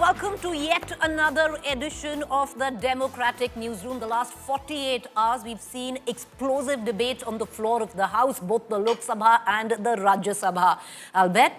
welcome to yet another edition of the Democratic Newsroom. The last 48 hours, we've seen explosive debate on the floor of the House, both the Lok Sabha and the Rajya Sabha. I'll bet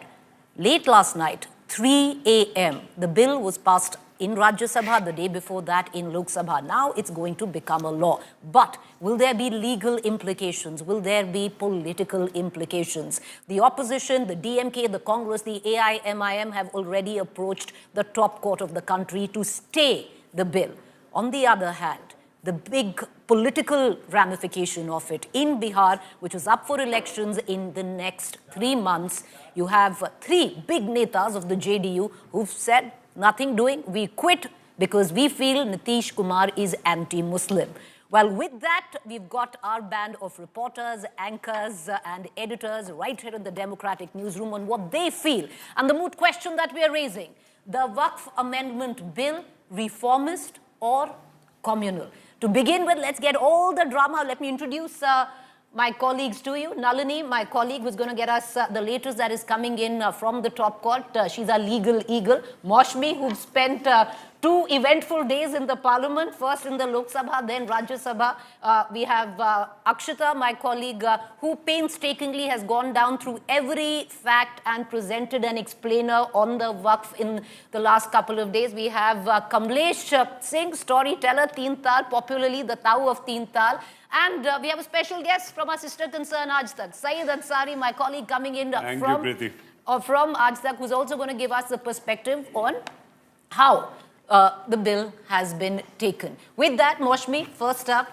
late last night, 3 a.m., the bill was passed in Rajya Sabha, the day before that in Lok Sabha. Now it's going to become a law. But will there be legal implications? Will there be political implications? The opposition, the DMK, the Congress, the AIMIM have already approached the top court of the country to stay the bill. On the other hand, the big political ramification of it in Bihar, which is up for elections in the next 3 months, you have three big netas of the JDU who've said, nothing doing, we quit because we feel Nitish Kumar is anti-Muslim. Well, with that, we've got our band of reporters, anchors and editors right here in the Democratic Newsroom on what they feel. And the moot question that we are raising, the Waqf Amendment Bill, reformist or communal? To begin with, let's get all the drama. Let me introduce my colleagues to you. Nalini, my colleague, who's going to get us the latest that is coming in from the top court. She's our legal eagle. Moshmi, who's spent 2 eventful days in the parliament, first in the Lok Sabha, then Rajya Sabha. We have Akshita, my colleague, who painstakingly has gone down through every fact and presented an explainer on the Waqf in the last couple of days. We have Kamlesh Singh, storyteller, Teen Tal, popularly the Tau of Teen Tal. And we have a special guest from our sister concern, Aaj Tak. Syed Ansari, my colleague, coming in from Aaj Tak, who's also going to give us a perspective on how the bill has been taken. With that, Moshmi, first up,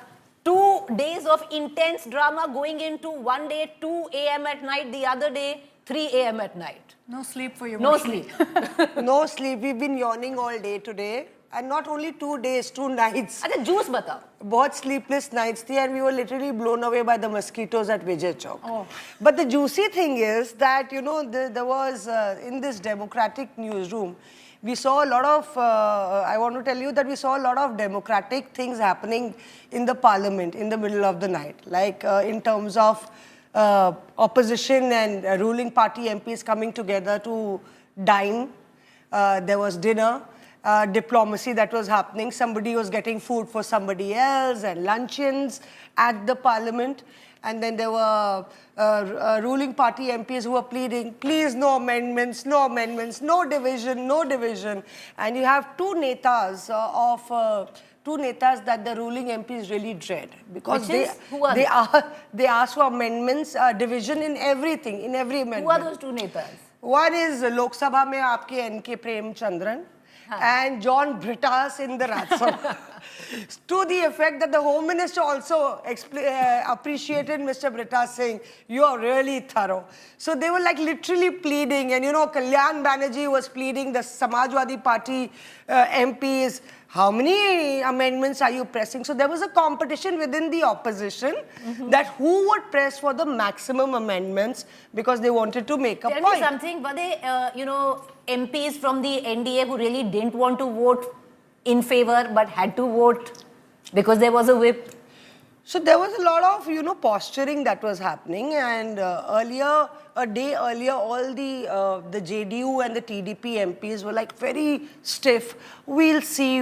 2 days of intense drama going into one day, 2 a.m. at night, the other day, 3 a.m. at night. No sleep for you, No Moshmi. sleep. No sleep. We've been yawning all day today. And not only 2 days, 2 nights. Achha, juice batao. Both sleepless nights thi, and we were literally blown away by the mosquitoes at Vijay Chowk. Oh. But the juicy thing is that, you know, there was, in this Democratic Newsroom, we saw a lot of, I want to tell you that we saw a lot of democratic things happening in the parliament in the middle of the night. Like in terms of opposition and ruling party MPs coming together to dine. There was dinner. Diplomacy that was happening. Somebody was getting food for somebody else and luncheons at the parliament. And then there were ruling party MPs who were pleading, please no amendments, no division, no division. And you have two netas that the ruling MPs really dread. Because they ask for amendments, division in everything, in every amendment. Who are those two netas? One is Lok Sabha mein aapke N.K. Prem Chandran. And John Brittas in the Rajya Sabha. To the effect that the Home Minister also appreciated Mr. Brittas, saying, you are really thorough. So they were like literally pleading. And you know, Kalyan Banerjee was pleading, the Samajwadi Party MPs, how many amendments are you pressing? So there was a competition within the opposition that who would press for the maximum amendments because they wanted to make a point. Tell me something, were they, you know, MPs from the NDA who really didn't want to vote in favor but had to vote because there was a whip? So there was a lot of, you know, posturing that was happening, and a day earlier, all the JDU and the TDP MPs were like very stiff. We'll see,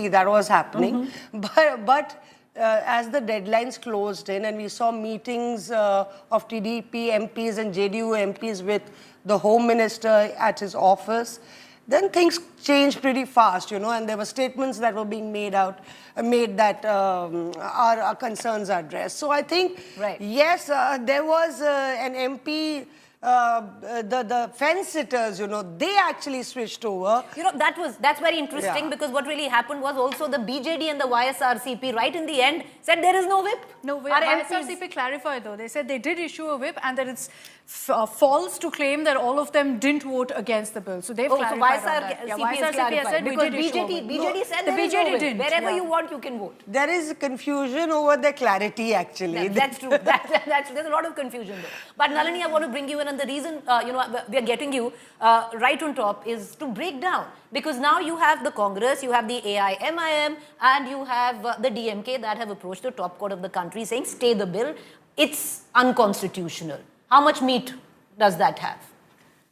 that was happening. But as the deadlines closed in and we saw meetings of TDP MPs and JDU MPs with the Home Minister at his office, then things changed pretty fast, you know, and there were statements that were being made that our concerns are addressed. So I think, yes, there was an MP, the fence sitters, you know, they actually switched over. You know, that's very interesting because what really happened was also the BJD and the YSRCP right in the end said there is no whip. No whip. YSRCP clarified though. They said they did issue a whip and that it's false to claim that all of them didn't vote against the bill. So they've clarified on that. YSRCP has said because BJD said there is no whip. Wherever you want, you can vote. There is confusion over the clarity, actually. That's true. There's a lot of confusion there. But Nalini, I want to bring you in, and the reason you know we are getting you right on top is to break down, because now you have the Congress, you have the AIMIM, and you have the DMK that have approached the top court of the country saying stay the bill. It's unconstitutional. How much meat does that have?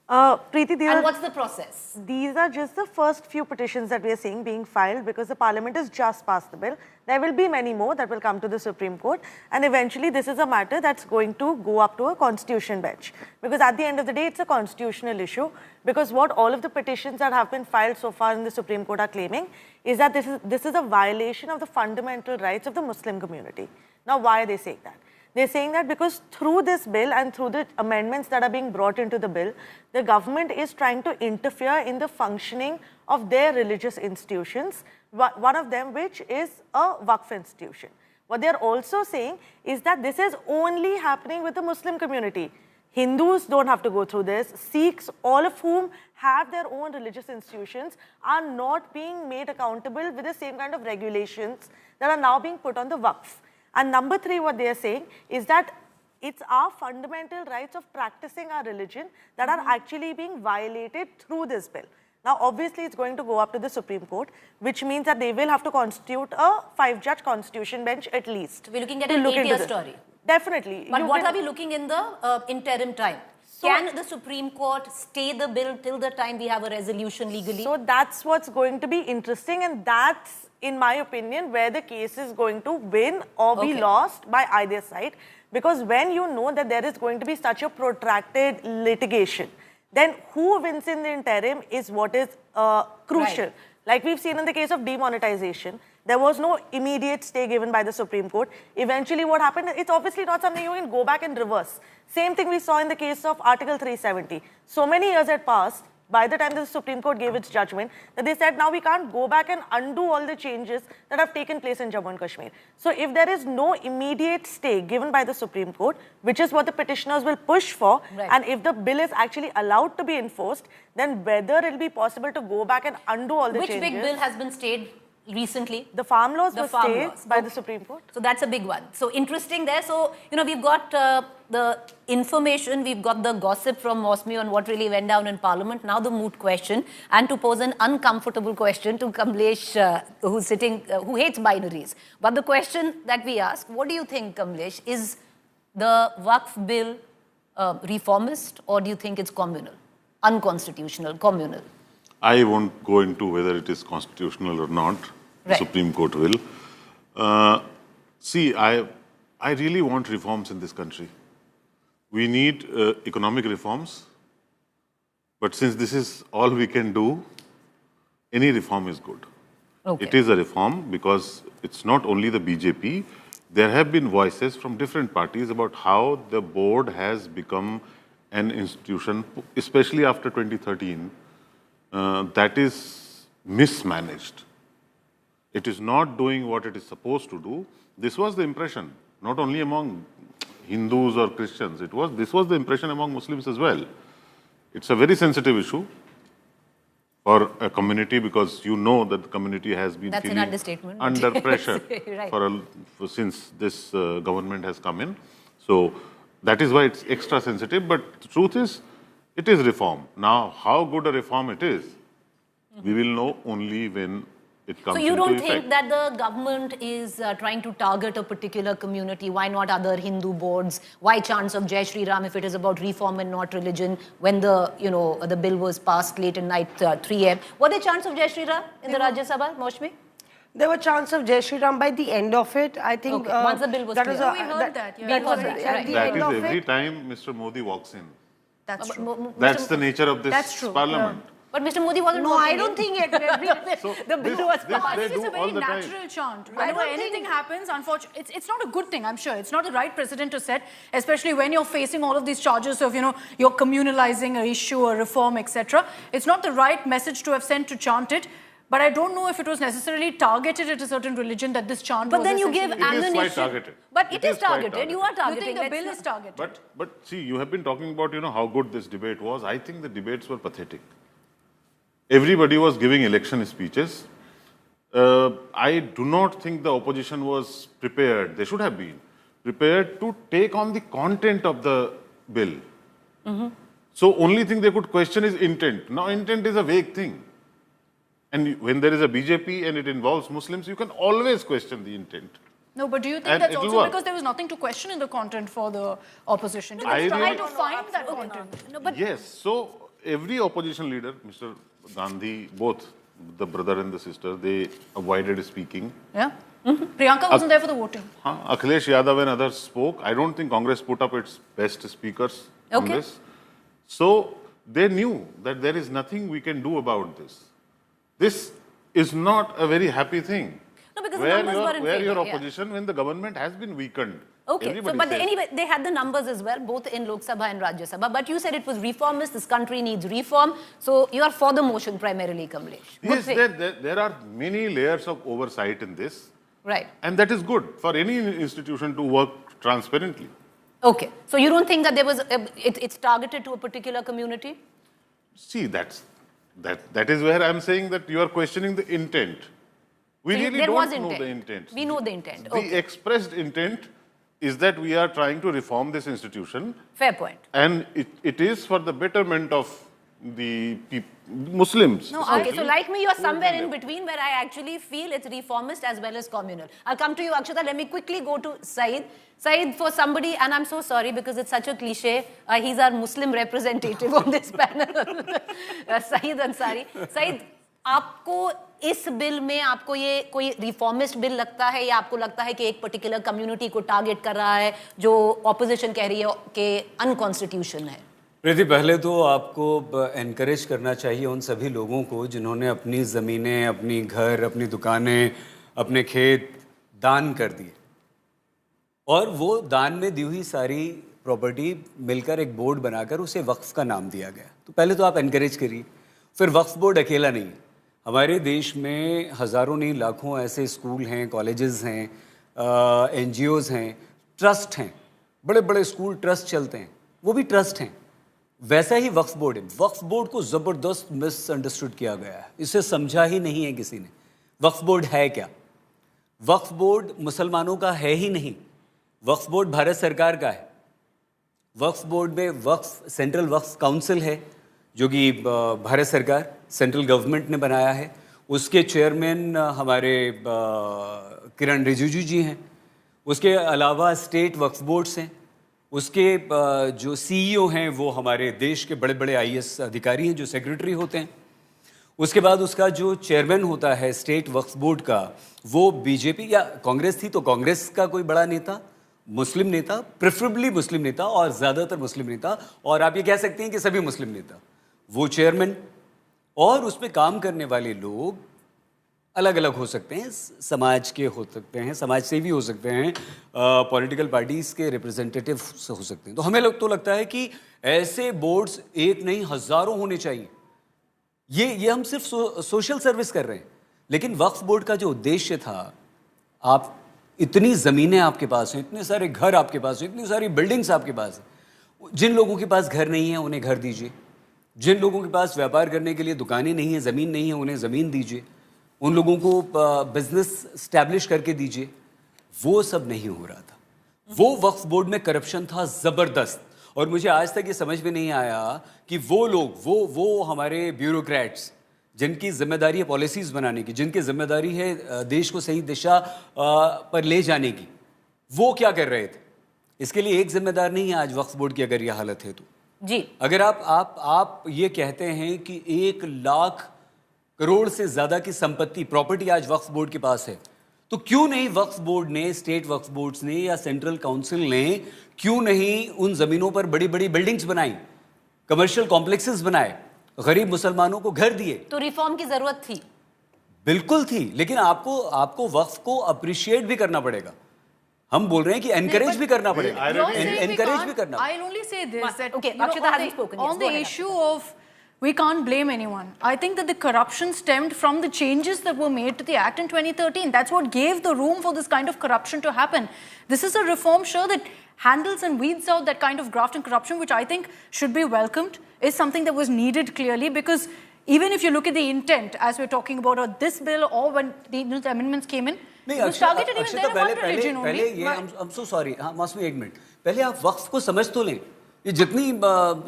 Preeti, And what's the process? these are just the first few petitions that we are seeing being filed because the Parliament has just passed the bill. There will be many more that will come to the Supreme Court, and eventually this is a matter that's going to go up to a constitution bench. Because at the end of the day, it's a constitutional issue, because what all of the petitions that have been filed so far in the Supreme Court are claiming is that this is a violation of the fundamental rights of the Muslim community. Now, why are they saying that? They're saying that because through this bill and through the amendments that are being brought into the bill, the government is trying to interfere in the functioning of their religious institutions, one of them which is a Waqf institution. What they're also saying is that this is only happening with the Muslim community. Hindus don't have to go through this. Sikhs, all of whom have their own religious institutions, are not being made accountable with the same kind of regulations that are now being put on the Waqf. And number three, what they are saying is that it's our fundamental rights of practicing our religion that are actually being violated through this bill. Now, obviously, it's going to go up to the Supreme Court, which means that they will have to constitute a 5-judge constitution bench at least. We're looking at an 8-year story. Definitely. But what are we looking in the interim time? Can the Supreme Court stay the bill till the time we have a resolution legally? So that's what's going to be interesting, and that's, in my opinion, where the case is going to win or be lost by either side. Because when you know that there is going to be such a protracted litigation, then who wins in the interim is what is crucial. Right. Like we've seen in the case of demonetization, there was no immediate stay given by the Supreme Court. Eventually what happened, it's obviously not something you can go back and reverse. Same thing we saw in the case of Article 370. So many years had passed by the time the Supreme Court gave its judgment that they said now we can't go back and undo all the changes that have taken place in Jammu and Kashmir. So if there is no immediate stay given by the Supreme Court, which is what the petitioners will push for, and if the bill is actually allowed to be enforced, then whether it will be possible to go back and undo all the changes. Which big bill has been stayed recently? The farm laws were stayed by the Supreme Court. So that's a big one. So interesting there. So, you know, we've got the information, we've got the gossip from Mosmi on what really went down in Parliament. Now the moot question, and to pose an uncomfortable question to Kamlesh, who's sitting, who hates binaries. But the question that we ask, what do you think, Kamlesh, is the Waqf bill reformist, or do you think it's communal, unconstitutional, communal? I won't go into whether it is constitutional or not. The Supreme Court will. See, I really want reforms in this country. We need economic reforms. But since this is all we can do, any reform is good. Okay. It is a reform because it's not only the BJP. There have been voices from different parties about how the board has become an institution, especially after 2013, that is mismanaged. It is not doing what it is supposed to do. This was the impression, not only among Hindus or Christians. This was the impression among Muslims as well. It's a very sensitive issue for a community because you know that the community has been feeling under pressure since this government has come in. So that is why it's extra sensitive. But the truth is, it is reform. Now, how good a reform it is, we will know only when it comes into effect. So you don't think that the government is trying to target a particular community? Why not other Hindu boards? Why chants of Jai Shri Ram if it is about reform and not religion? When the the bill was passed late at night, 3 a.m. Were there chants of Jai Shri Ram in the Rajya Sabha, Mosmi? There were chants of Jai Shri Ram by the end of it. I think once the bill was clear. We heard that. Yeah. That is every time Mr. Modi walks in. That's true. That's the nature of this parliament. Yeah. But Mr. Modi wasn't No, I don't think it. The bill was passed. It's a very natural chant. Whenever anything happens, unfortunately, it's not a good thing, I'm sure. It's not the right precedent to set, especially when you're facing all of these charges of, you're communalizing an issue, a reform, etc. It's not the right message to have sent to chant it. But I don't know if it was necessarily targeted at a certain religion that this chant was. But then you give ammunition. It is quite targeted. But it is targeted. You are targeting. You think the bill is targeted? But see, you have been talking about, how good this debate was. I think the debates were pathetic. Everybody was giving election speeches. I do not think the opposition was prepared. They should have been prepared to take on the content of the bill. So only thing they could question is intent. Now, intent is a vague thing. And when there is a BJP and it involves Muslims, you can always question the intent. No, but do you think that's also because there was nothing to question in the content for the opposition? Did they try to find that content? No, but yes. So every opposition leader, Mr. Gandhi, both the brother and the sister, they avoided speaking. Yeah. Priyanka wasn't there for the voting. Akhilesh Yadav and others spoke. I don't think Congress put up its best speakers on this. So they knew that there is nothing we can do about this. This is not a very happy thing. No, because the numbers were in where favor, your opposition when the government has been weakened. Okay, so, but anyway, they had the numbers as well, both in Lok Sabha and Rajya Sabha. But you said it was reformist, this country needs reform. So you are for the motion primarily, Kamlesh. Yes, there are many layers of oversight in this. Right. And that is good for any institution to work transparently. Okay, so you don't think that there was it's targeted to a particular community? See, that is where I'm saying that you are questioning the intent. We really don't know the intent. We know the intent. The expressed intent is that we are trying to reform this institution. Fair point. And it is for the betterment of the Muslims. No, okay, so like me, you're somewhere in between where I actually feel it's reformist as well as communal. I'll come to you, Akshata. Let me quickly go to Saeed. Saeed, for somebody, and I'm so sorry because it's such a cliche, he's our Muslim representative on this panel. Saeed Ansari. Saeed, आपको इस bill में आपको ये कोई reformist bill लगता है या आपको लगता है कि एक पर्टिकुलर कम्युनिटी को टारगेट कर रहा है जो ऑपोजिशन कह रही है कि अनकॉन्स्टिट्यूशन है? प्रीति, पहले तो आपको एनकरेज करना चाहिए उन सभी लोगों को जिन्होंने अपनी ज़मीनें, अपनी घर, अपनी दुकानें, अपने खेत दान कर दिए और वो दान में दी हुई सारी प्रॉपर्टी मिलकर एक बोर्ड बनाकर उसे वक्फ का नाम दिया गया। तो पहले तो आप एनकरेज करिए। फिर वक्फ बोर्ड अकेला नहीं है, हमारे देश में हज़ारों नहीं लाखों ऐसे स्कूल हैं, कॉलेजेस हैं, NGOs हैं, ट्रस्ट हैं, बड़े बड़े स्कूल ट्रस्ट चलते हैं, वो भी ट्रस्ट हैं। वैसा ही वक्फ बोर्ड है। वक्फ बोर्ड को ज़बरदस्त मिसअंडरस्टूड किया गया है, इसे समझा ही नहीं है किसी ने। वक्फ बोर्ड है क्या? वक्फ बोर्ड मुसलमानों का है ही नहीं, वक्फ बोर्ड भारत सरकार का है। वक्फ बोर्ड में वक्फ सेंट्रल वक्फ काउंसिल है जो कि भारत सरकार, सेंट्रल गवर्नमेंट ने बनाया है। उसके चेयरमैन हमारे किरण रिजिजू जी हैं। उसके अलावा स्टेट वक्फ बोर्ड्स हैं। उसके जो CEO हैं वो हमारे देश के बड़े बड़े IAS अधिकारी हैं जो सेक्रेटरी होते हैं। उसके बाद उसका जो चेयरमैन होता है स्टेट वक्फ बोर्ड का, वो BJP या कांग्रेस थी तो कांग्रेस का कोई बड़ा नेता, मुस्लिम नेता, प्रेफरेबली मुस्लिम नेता और ज़्यादातर मुस्लिम नेता, और आप ये कह सकते हैं कि सभी मुस्लिम नेता, वो चेयरमैन। और उसमें काम करने वाले लोग अलग अलग हो सकते हैं, समाज के हो सकते हैं, समाज सेवी हो सकते हैं, पॉलिटिकल पार्टीज़ के रिप्रेजेंटेटिव हो सकते हैं। तो हमें तो लगता है कि ऐसे बोर्ड्स एक नहीं हज़ारों होने चाहिए। ये हम सिर्फ सोशल सर्विस कर रहे हैं। लेकिन वक्फ बोर्ड का जो उद्देश्य था, आप इतनी ज़मीनें आपके पास हैं, इतने सारे घर आपके पास हैं, इतनी सारी बिल्डिंग्स आपके पास हैं, जिन लोगों के पास घर नहीं है उन्हें घर दीजिए, जिन लोगों के पास व्यापार करने के लिए दुकानें नहीं हैं, ज़मीन नहीं है, उन्हें ज़मीन दीजिए, उन लोगों को बिजनेस स्टैब्लिश करके दीजिए। वो सब नहीं हो रहा था। वो वक्फ बोर्ड में करप्शन था ज़बरदस्त। और मुझे आज तक ये समझ में नहीं आया कि वो लोग, वो हमारे ब्यूरोक्रेट्स जिनकी जिम्मेदारी है पॉलिसीज़ बनाने की, जिनकी जिम्मेदारी है देश को सही दिशा पर ले जाने की, वो क्या कर रहे थे? इसके लिए एक जिम्मेदार नहीं है आज वक्फ बोर्ड की अगर यह हालत है तो। जी, अगर आप ये कहते हैं कि 1 लाख करोड़ से ज़्यादा की संपत्ति, प्रॉपर्टी आज वक्फ बोर्ड के पास है, तो क्यों नहीं वक्फ बोर्ड ने, स्टेट वक्फ बोर्ड्स ने या सेंट्रल काउंसिल ने क्यों नहीं उन ज़मीनों पर बड़ी बड़ी बिल्डिंग्स बनाई, कमर्शियल कॉम्प्लेक्सेस बनाए, गरीब मुसलमानों को घर दिए? तो रिफॉर्म की ज़रूरत थी, बिल्कुल थी, लेकिन आपको वक्फ को अप्रिशिएट भी करना पड़ेगा। हम बोल रहे हैं कि एनकरेज भी करना पड़ेगा, एनकरेज भी करना। I'll only say this, that okay, Akshata hasn't spoken. On the issue of we can't blame anyone. I think that the corruption stemmed from the changes that were made to the Act in 2013. That's what gave the room for this kind of corruption to happen. This is a reform sure that handles and weeds out that kind of graft and corruption, which I think should be welcomed, is something that was needed clearly, because even if you look at the intent, as we're talking about, or this bill or when the amendments came in, it was targeted even there one religion only. I'm so sorry, मौसमी एक minute, पहले आप वक्फ को समझ तो लें। ये जितनी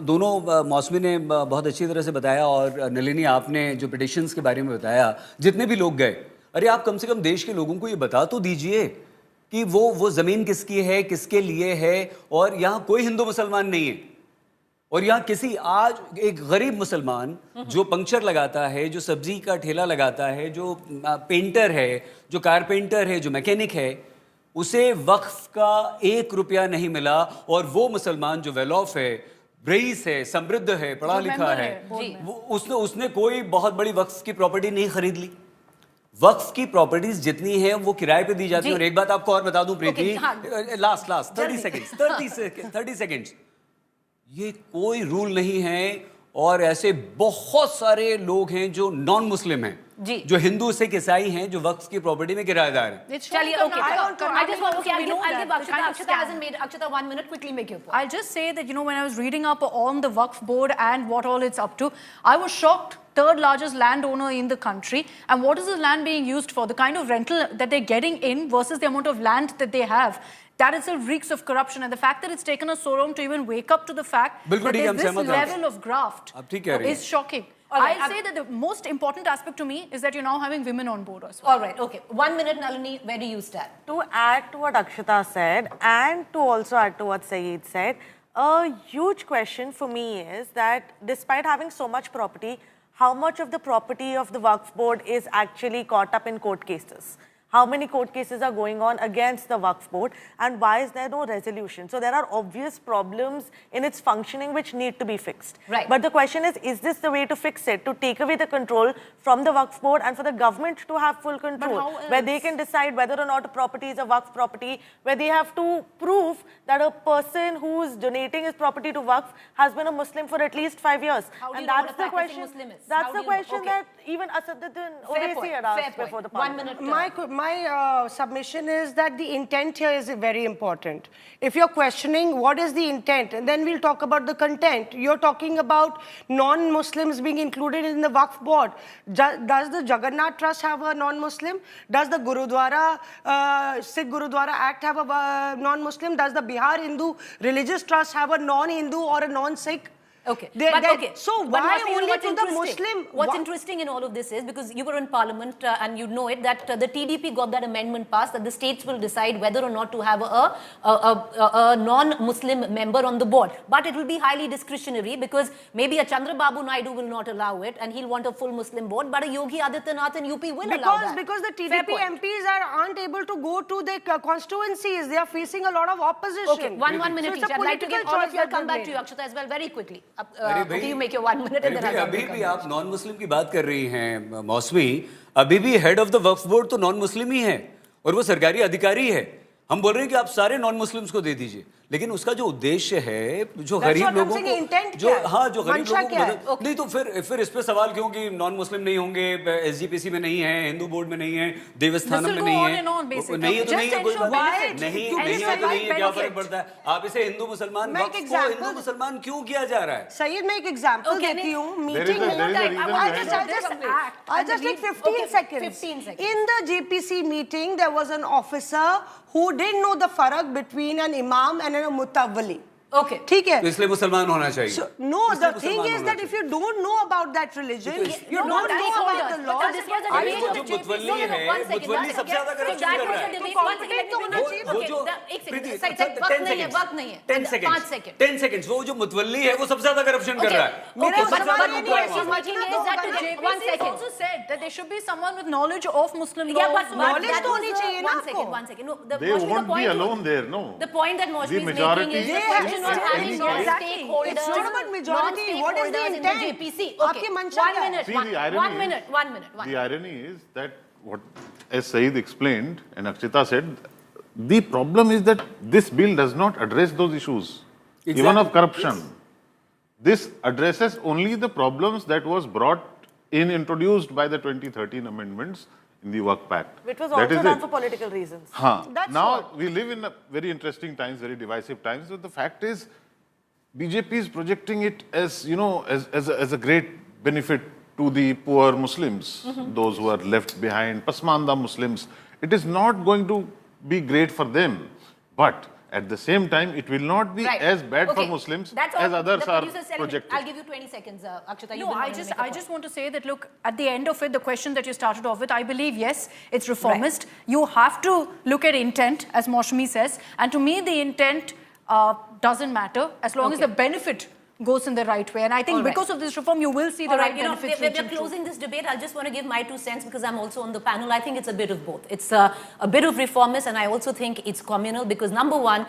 दोनों मौसमी ने बहुत अच्छी तरह से बताया और नलिनी आपने जो पिटिशंस के बारे में बताया, जितने भी लोग गए, अरे आप कम से कम देश के लोगों को ये बता तो दीजिए कि वो ज़मीन किसकी है, किसके लिए है, और यहाँ कोई हिंदू मुसलमान नहीं है। और यहाँ किसी आज एक गरीब मुसलमान जो पंक्चर लगाता है, जो सब्जी का ठेला लगाता है, जो पेंटर है, जो कारपेंटर है, जो मैकेनिक है, उसे वक्फ का 1 रुपया नहीं मिला, और वो मुसलमान जो वेल ऑफ है, रईस है, समृद्ध है, पढ़ा लिखा है, उसने कोई बहुत बड़ी वक्फ की प्रॉपर्टी नहीं खरीद ली। वक्फ की प्रॉपर्टीज जितनी हैं वो किराए पे दी जाती है। और एक बात आपको और बता दूं प्रीति, लास्ट 30 सेकेंड्स, ये कोई रूल नहीं है, और ऐसे बहुत सारे लोग हैं जो नॉन मुस्लिम हैं, जो हिंदू सिख ईसाई हैं, जो वक्फ की प्रॉपर्टी में किराएदार हैं। चलिए, okay. Akshita hasn't made. Akshita, 1 minute, quickly make your point. I'll just say that, when I was reading up on the Waqf board and what all it's up to, I was shocked. Third largest landowner in the country, and what is the land being used for? The kind of rental that they're getting in versus the amount of land that they have. That itself reeks of corruption, and the fact that it's taken us so long to even wake up to the fact that there's this level of graft is shocking. I'll say that the most important aspect to me is that you're now having women on board as well. All right, okay. 1 minute, Nalini, where do you stand? To add to what Akshita said, and to also add to what Saeed said, a huge question for me is that despite having so much property, how much of the property of the Waqf board is actually caught up in court cases? How many court cases are going on against the Waqf board, and why is there no resolution? So there are obvious problems in its functioning which need to be fixed. Right. But the question is this the way to fix it? To take away the control from the Waqf board and for the government to have full control, where they can decide whether or not a property is a Waqf property, where they have to prove that a person who is donating his property to Waqf has been a Muslim for at least 5 years. How do and you know that's what a the question. Muslim is? That's the question that even Asaduddin Owaisi had asked before the Parliament. My submission is that the intent here is very important. If you're questioning what is the intent, and then we'll talk about the content. You're talking about non-Muslims being included in the Waqf board. Does the Jagannath Trust have a non-Muslim? Does the Sikh Gurudwara Act have a non-Muslim? Does the Bihar Hindu Religious Trust have a non-Hindu or a non-Sikh? Okay. So why only to the Muslim? What's interesting in all of this is, because you were in Parliament and you know it, that the TDP got that amendment passed that the states will decide whether or not to have a non-Muslim member on the board. But it will be highly discretionary, because maybe a Chandrababu Naidu will not allow it and he'll want a full Muslim board, but a Yogi Adityanath in UP will allow that. Because the TDP MPs aren't able to go to their constituencies. They are facing a lot of opposition. Okay, one minute each. I'd like to give all of you, I'll come back to you, Akshita, as well, very quickly. Do you make your 1 minute and then I'll अभी भी आप non Muslim की बात कर रही हैं मौसमी, अभी भी head of the Waqf board तो नॉन मुस्लिम ही है और वो सरकारी अधिकारी है। हम बोल रहे हैं कि आप सारे नॉन मुस्लिम्स को दे दीजिए, लेकिन उसका जो उद्देश्य है, जो गरीब लोगों को, जो गरीब लोगों को मदद, नहीं तो फिर इस पे सवाल क्यों कि नॉन मुस्लिम नहीं होंगे, एसजीपीसी में नहीं है, हिंदू बोर्ड में नहीं है, देवस्थानम में नहीं है, नहीं है तो नहीं है, कोई नहीं है, क्या फर्क पड़ता है? आप इसे हिंदू मुसलमान, वक्फ को हिंदू मुसलमान क्यों किया जा रहा है? सैयद, मैं एक एग्जांपल देती हूँ. Meeting I'll just take 15 seconds. In the JPC meeting, there was an officer who didn't know the farak between an imam and a mutawwali. Okay. ठीक है. तो इसलिए मुसलमान होना चाहिए. So, no, the thing is that if you don't know about that religion, you don't know about the laws. जो मुतवल्ली है, मुतवल्ली सबसे ज़्यादा करप्शन कर रहा है. वो जो 10 seconds, वो जो मुतवल्ली है, वो सबसे ज़्यादा करप्शन कर रहा है. Also said that there should be someone with knowledge of Muslim law. Yeah, but knowledge तो होनी चाहिए ना आपको. 1 second. No, they won't be alone there, no. The point that Maushmi is making is the question of having non-stakeholders. It's not about majority. What is the intent? In the JPC. Okay. 1 minute. The irony is that what, as Saeed explained and Akshita said, the problem is that this bill does not address those issues, even of corruption. This addresses only the problems that was introduced by the 2013 amendments in the Waqf Act. Which was also done for political reasons. Now we live in a very interesting times, very divisive times. So the fact is, BJP is projecting it as, you know, as a great benefit to the poor Muslims, those who are left behind, Pasmanda Muslims. It is not going to be great for them, but at the same time, it will not be as bad for Muslims as others are projected. I'll give you 20 seconds, Akshita. No, I just want to say that, look, at the end of it, the question that you started off with, I believe, yes, it's reformist. Right. You have to look at intent, as Maushmi says, and to me, the intent doesn't matter as long as the benefit goes in the right way. And I think because of this reform, you will see the right benefits. We're closing this debate. I just want to give my 2 cents because I'm also on the panel. I think it's a bit of both. It's a bit of reformist, and I also think it's communal because number one,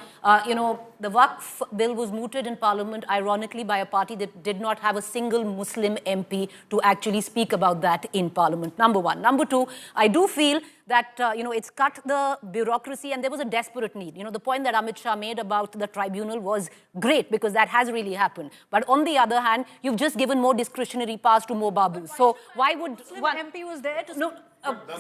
the Waqf bill was mooted in Parliament, ironically, by a party that did not have a single Muslim MP to actually speak about that in Parliament. Number one. Number two, I do feel that, it's cut the bureaucracy and there was a desperate need. The point that Amit Shah made about the tribunal was great because that has really happened. But on the other hand, you've just given more discretionary powers to more babus. So why would one MP was there to... No,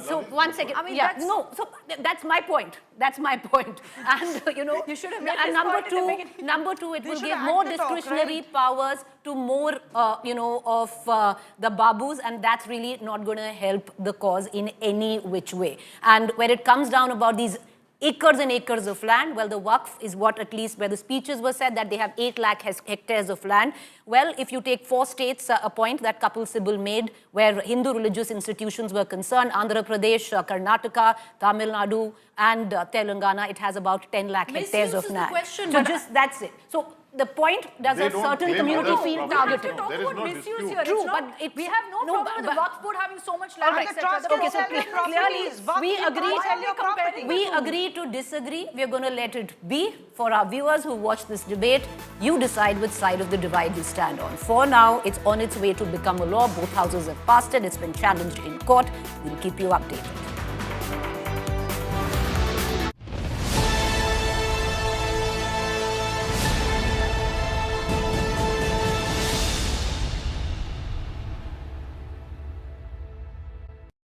so 1 second. I mean, so that's my point. That's my point. And, you should have made and number two, it will give more discretionary powers to more, of the babus, and that's really not going to help the cause in any which way. And when it comes down about these acres and acres of land, well, the Waqf is what, at least where the speeches were said, that they have 8 lakh hectares of land. Well, if you take 4 states, a point that Kapil Sibal made, where Hindu religious institutions were concerned, Andhra Pradesh, Karnataka, Tamil Nadu, and Telangana, it has about 10 lakh hectares of land. So that's it. So the point, does a certain community feel targeted? There is no dispute. True, but we have no problem with the Waqf board having so much land, etc. Okay, so clearly we agree to disagree. We're going to let it be. For our viewers who watch this debate, you decide which side of the divide you stand on. For now, it's on its way to become a law. Both houses have passed it. It's been challenged in court. We'll keep you updated.